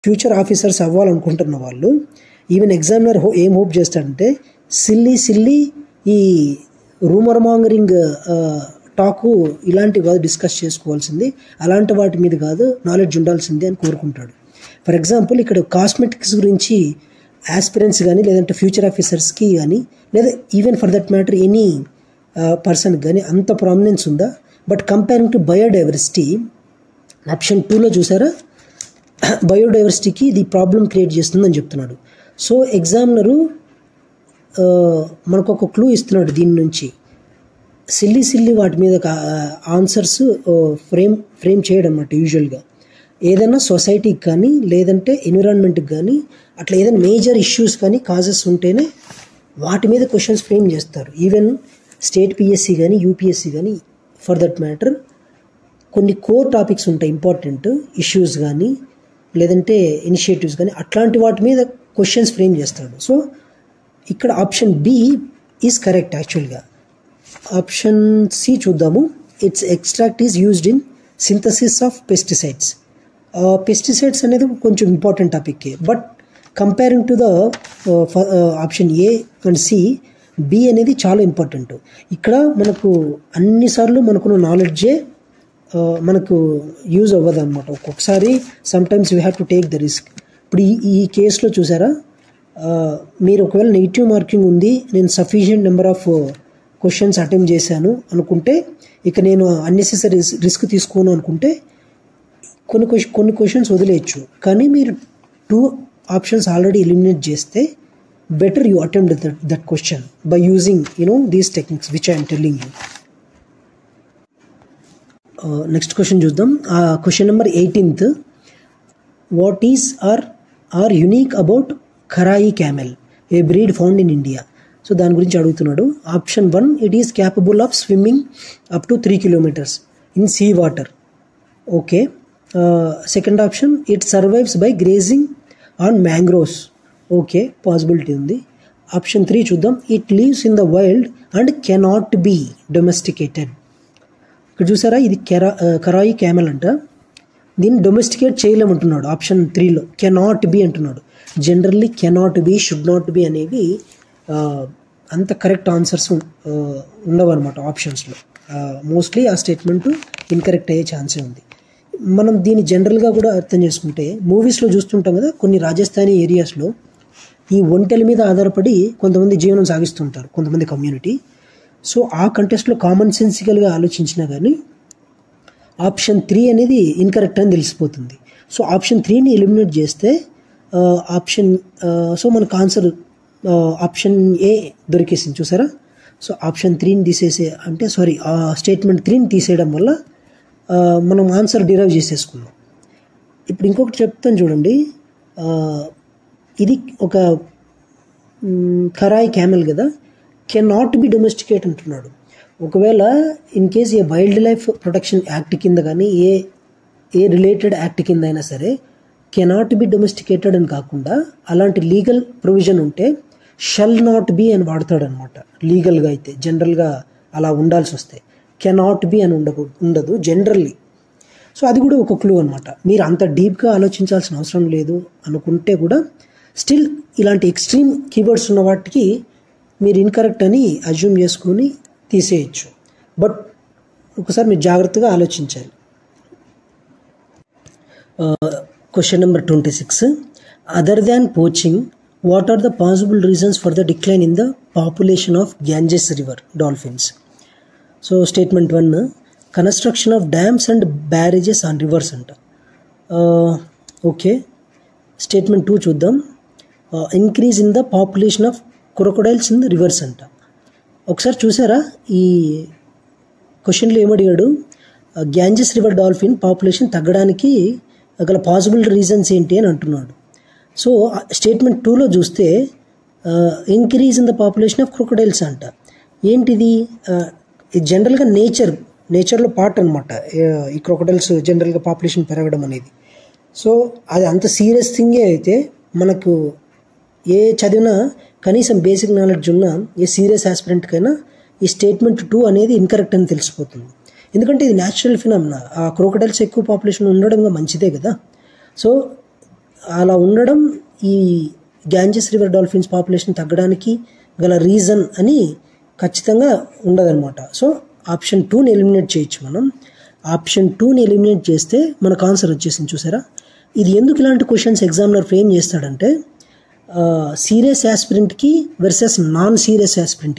Future officers అవ్వాలనుకుంటున్న వాళ్ళు even examiner ఏం hope చేస్తాడంటే సిల్లీ ఈ రూమర్ మాంగరింగ్ టాకు ఇలాంటివి కాదు డిస్కస్ చేసుకోవాల్సింది, అలాంటి వాటి మీద కాదు నాలెడ్జ్ ఉండాల్సిందే అని కోరుకుంటాడు. ఫర్ ఎగ్జాంపుల్ ఇక్కడ కాస్మెటిక్స్ గురించి ఆస్పిరెంట్స్ కానీ లేదంటే ఫ్యూచర్ ఆఫీసర్స్కి కానీ లేదా even for that matter any పర్సన్కి కానీ అంత ప్రామినెన్స్ ఉందా? But comparing to biodiversity option 2లో చూసారా, బయోడైవర్సిటీకి ఇది ప్రాబ్లం క్రియేట్ చేస్తుందని చెప్తున్నాడు. సో ఎగ్జామినరు మనకు ఒక క్లూ ఇస్తున్నాడు. దీని నుంచి సిల్లీ వాటి మీద ఆన్సర్స్ ఫ్రేమ్ చేయడం అన్నమాట. యూజువల్గా ఏదైనా సొసైటీకి కానీ లేదంటే ఎన్విరాన్మెంట్కి కానీ అట్లా ఏదైనా మేజర్ ఇష్యూస్ కానీ కాజెస్ ఉంటేనే వాటి మీద క్వశ్చన్స్ ఫ్రేమ్ చేస్తారు. ఈవెన్ స్టేట్ పిఎస్సి కానీ యూపీఎస్సి కానీ ఫర్ దట్ మ్యాటర్ కొన్ని కోర్ టాపిక్స్ ఉంటాయి, ఇంపార్టెంట్ ఇష్యూస్ కానీ లేదంటే ఇనిషియేటివ్స్ కానీ అట్లాంటి వాటి మీద క్వశ్చన్స్ ఫ్రేమ్ చేస్తాడు. సో ఇక్కడ ఆప్షన్ బి ఈజ్ కరెక్ట్. యాక్చువల్గా ఆప్షన్ సి చూద్దాము. It's extract is used in synthesis of pesticides. Pesticides అనేది కొంచెం ఇంపార్టెంట్ టాపిక్కే, but comparing to the option A and C, B అనేది చాలా ఇంపార్టెంట్. ఇక్కడ మనకు అన్నిసార్లు మనకున్న నాలెడ్జే మనకు యూజ్ అవ్వదు అనమాట. ఒక్కొక్కసారి sometimes we have to take the risk. ఇప్పుడు ఈ కేసులో చూసారా, మీరు ఒకవేళ నెగిటివ్ మార్కింగ్ ఉంది, నేను sufficient number of questions attempt చేశాను అనుకుంటే ఇక నేను అన్నెసెసరీ రిస్క్ తీసుకోను అనుకుంటే కొన్ని క్వశ్చన్స్ వదిలేయచ్చు. కానీ మీరు 2 ఆప్షన్స్ ఆల్రెడీ ఎలిమినేట్ చేస్తే better you attempt that question by using these techniques which I'm telling you. Next question చూద్దాం. Question number 18th, what is are unique about Kharai camel, a breed found in India. So దాని గురించి అడుగుతున్నాడు. Option 1, it is capable of swimming up to 3 kilometers in sea water. Okay. Second option, it survives by grazing on mangroves. Okay, possibility ఉంది. Option 3 చూద్దాం. It lives in the wild and cannot be domesticated. ఇక్కడ చూసారా, ఇది Kharai camel అంట. దీన్ని domesticate చేయలేమంటున్నాడు option 3లో. Cannot be అంటున్నాడు. Generally cannot be, should not be అనేవి అంత కరెక్ట్ ఆన్సర్స్ ఉండవు అనమాట ఆప్షన్స్లో. మోస్ట్లీ ఆ స్టేట్మెంట్ ఇన్కరెక్ట్ అయ్యే ఛాన్సే ఉంది. మనం దీన్ని జనరల్గా కూడా అర్థం చేసుకుంటే మూవీస్లో చూస్తుంటాం కదా, కొన్ని రాజస్థానీ ఏరియాస్లో ఈ ఒంటెల మీద ఆధారపడి కొంతమంది జీవనం సాగిస్తుంటారు, కొంతమంది కమ్యూనిటీ. సో ఆ కంటెస్ట్లో కామన్ సెన్సికల్గా ఆలోచించినా కానీ ఆప్షన్ 3 అనేది ఇన్కరెక్ట్ అని తెలిసిపోతుంది. సో ఆప్షన్ 3ని ఎలిమినేట్ చేస్తే సో మనకు ఆన్సర్ ఆప్షన్ ఏ దొరికేసింది. చూసారా. సో ఆప్షన్ 3ని తీసేసే అంటే స్టేట్మెంట్ 3ని తీసేయడం వల్ల మనం ఆన్సర్ డిరైవ్ చేసేసుకున్నాం. ఇప్పుడు ఇంకొకటి చెప్తాను చూడండి. ఇది ఒక ఖరాయి క్యామెల్ కదా, కెనాట్ బి డొమెస్టికేట్ అంటున్నాడు. ఒకవేళ in case A wild life protection act కింద కానీ ఏ రిలేటెడ్ యాక్ట్ కింద అయినా సరే కెనాట్ బి డొమెస్టికేటెడ్ అని కాకుండా అలాంటి లీగల్ ప్రొవిజన్ ఉంటే షల్ నాట్ బి అని వాడతాడు అనమాట. లీగల్గా అయితే జనరల్గా అలా ఉండాల్సి వస్తే కెనాట్ బి అని ఉండదు జనరల్లీ. సో అది కూడా ఒక క్లూ అనమాట. మీరు అంత డీప్గా ఆలోచించాల్సిన అవసరం లేదు అనుకుంటే కూడా స్టిల్ ఇలాంటి ఎక్స్ట్రీమ్ కీవర్డ్స్ ఉన్న వాటికి మీరు ఇన్కరెక్ట్ అని అజ్యూమ్ చేసుకొని తీసేయచ్చు. బట్ ఒకసారి మీరు జాగ్రత్తగా ఆలోచించాలి. Question number 26, other than poaching, what are the possible reasons for the decline in the population of Ganges river dolphins. So statement 1, construction of dams and barrages on rivers అంట. Okay. Statement 2 చూద్దాం. Increase in the population of crocodiles in the rivers అంట. ఒకసారి చూసారా, ఈ క్వశ్చన్లో ఏమడిగాడు, Ganges river dolphin population తగ్గడానికి గల పాసిబుల్ రీజన్స్ ఏంటి అని అంటున్నాడు. సో స్టేట్మెంట్ 2లో చూస్తే increase in the population of crocodiles అంట. ఏంటిది? ఇది జనరల్గా నేచర్లో పార్ట్ అనమాట ఈ క్రొకొడైల్స్ జనరల్గా పాపులేషన్ పెరగడం అనేది. సో అది అంత సీరియస్ థింగే అయితే మనకు ఏ చదివినా కనీసం బేసిక్ నాలెడ్జ్ ఉన్న ఏ సీరియస్ ఆస్పిరెంట్కైనా ఈ స్టేట్మెంట్ 2 అనేది ఇన్కరెక్ట్ అని తెలిసిపోతుంది. ఎందుకంటే ఇది న్యాచురల్ ఫినామినా. ఆ క్రోకడైల్స్ ఎక్కువ పాపులేషన్ ఉండడం మంచిదే కదా. సో అలా ఉండడం ఈ గ్యాంజెస్ రివర్ డాల్ఫిన్స్ పాపులేషన్ తగ్గడానికి గల రీజన్ అని ఖచ్చితంగా ఉండదన్నమాట. సో ఆప్షన్ 2ని ఎలిమినేట్ చేయొచ్చు మనం. ఆప్షన్ 2ని ఎలిమినేట్ చేస్తే మనకు ఆన్సర్ వచ్చేసింది. చూసారా, ఇది ఎందుకు ఇలాంటి క్వశ్చన్స్ ఎగ్జామినర్ ఫ్రేమ్ చేస్తాడంటే సీరియస్ యాస్పిరెంట్కి వర్సెస్ నాన్ సీరియస్ యాస్పిరెంట్కి